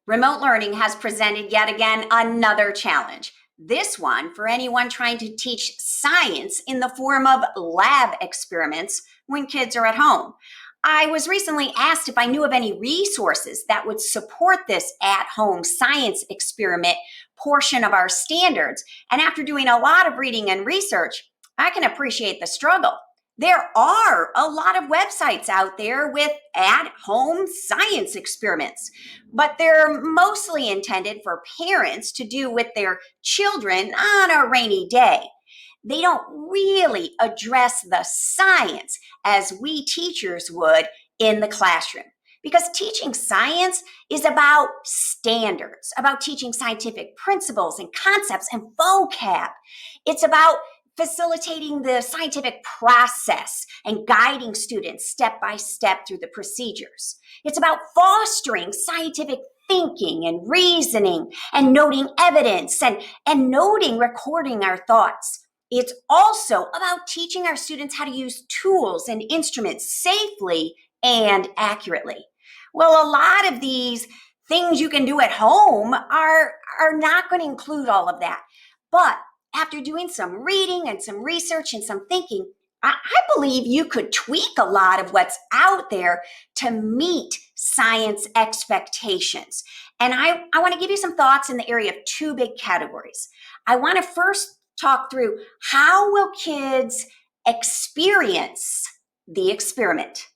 Remote learning has presented yet again another challenge. This one for anyone trying to teach science in the form of lab experiments when kids are at home. I was recently asked if I knew of any resources that would support this at-home science experiment portion of our standards. And after doing a lot of reading and research, I can appreciate the struggle. There are a lot of websites out there with at-home science experiments, but they're mostly intended for parents to do with their children on a rainy day. They don't really address the science as we teachers would in the classroom. Because teaching science is about standards, about teaching scientific principles and concepts and vocab. It's about facilitating the scientific process and guiding students step by step through the procedures. It's about fostering scientific thinking and reasoning and noting evidence and recording our thoughts. It's also about teaching our students how to use tools and instruments safely and accurately. Well, a lot of these things you can do at home are not going to include all of that. But after doing some reading and some research and some thinking, I believe you could tweak a lot of what's out there to meet science expectations. And I want to give you some thoughts in the area of two big categories. I want to first talk through how will kids experience the experiment.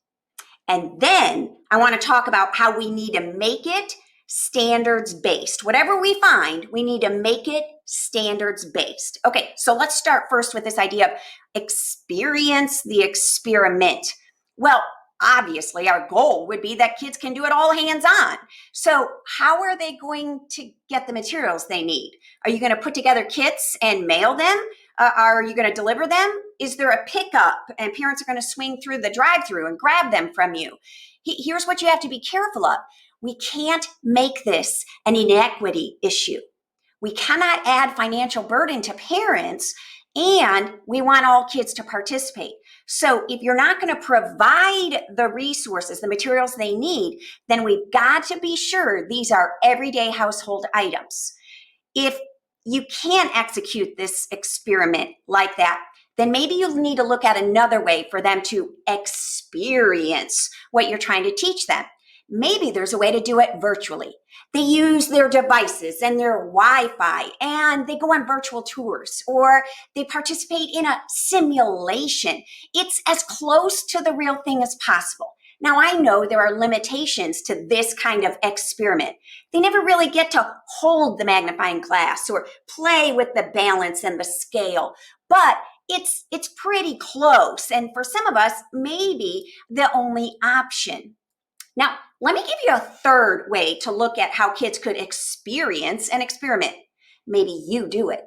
And then I want to talk about how we need to make it standards-based. Whatever we find, we need to make it standards-based. Okay, so let's start first with this idea of experience the experiment. Well, obviously, our goal would be that kids can do it all hands-on. So how are they going to get the materials they need? Are you going to put together kits and mail them? Are you going to deliver them? Is there a pickup and parents are going to swing through the drive-through and grab them from you? Here's what you have to be careful of. We can't make this an inequity issue. We cannot add financial burden to parents, and we want all kids to participate. So if you're not going to provide the resources, the materials they need, then we've got to be sure these are everyday household items. If you can't execute this experiment like that, then maybe you'll need to look at another way for them to experience what you're trying to teach them. Maybe there's a way to do it virtually. They use their devices and their Wi-Fi and they go on virtual tours or they participate in a simulation. It's as close to the real thing as possible. Now, I know there are limitations to this kind of experiment. They never really get to hold the magnifying glass or play with the balance and the scale, but it's pretty close. And for some of us, maybe the only option. Now, let me give you a third way to look at how kids could experience an experiment. Maybe you do it.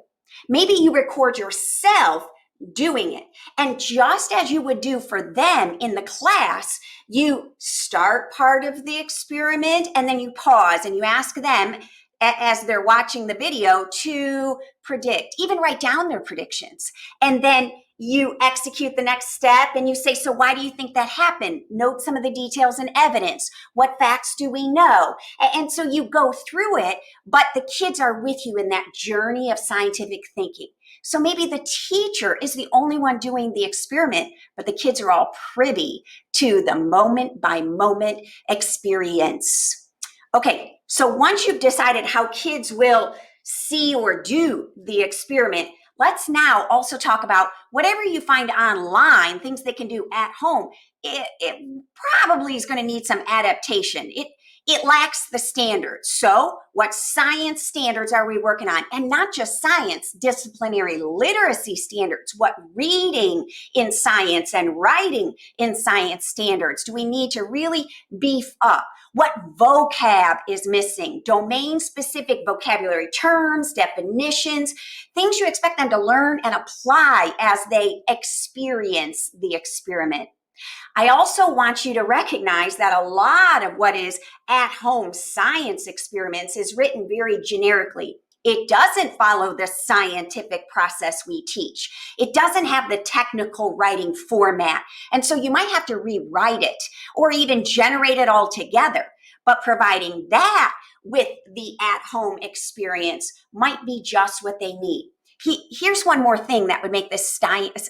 Maybe you record yourself doing it. And just as you would do for them in the class, you start part of the experiment and then you pause and you ask them as they're watching the video to predict, even write down their predictions. And then you execute the next step and you say, so why do you think that happened? Note some of the details and evidence. What facts do we know? And so you go through it, but the kids are with you in that journey of scientific thinking. So maybe the teacher is the only one doing the experiment, but the kids are all privy to the moment by moment experience. Okay, so once you've decided how kids will see or do the experiment, let's now also talk about whatever you find online, things they can do at home. It probably is going to need some adaptation. It lacks the standards. So what science standards are we working on? And not just science, disciplinary literacy standards. What reading in science and writing in science standards do we need to really beef up? What vocab is missing? Domain-specific vocabulary terms, definitions, things you expect them to learn and apply as they experience the experiment. I also want you to recognize that a lot of what is at-home science experiments is written very generically. It doesn't follow the scientific process we teach. It doesn't have the technical writing format. And so you might have to rewrite it or even generate it all together. but providing that with the at-home experience might be just what they need. Here's one more thing that would make this science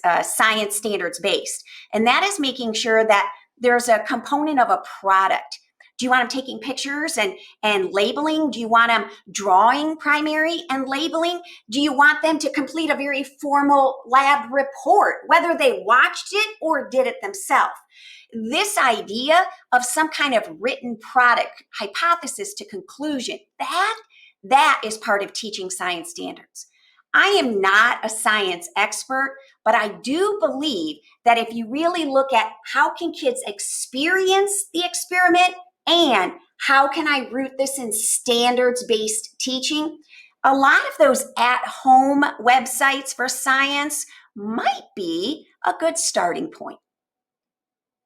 standards based, and that is making sure that there's a component of a product. Do you want them taking pictures and labeling? Do you want them drawing primary and labeling? Do you want them to complete a very formal lab report, whether they watched it or did it themselves? This idea of some kind of written product, hypothesis to conclusion, that is part of teaching science standards. I am not a science expert, but I do believe that if you really look at how can kids experience the experiment and how can I root this in standards-based teaching, a lot of those at-home websites for science might be a good starting point.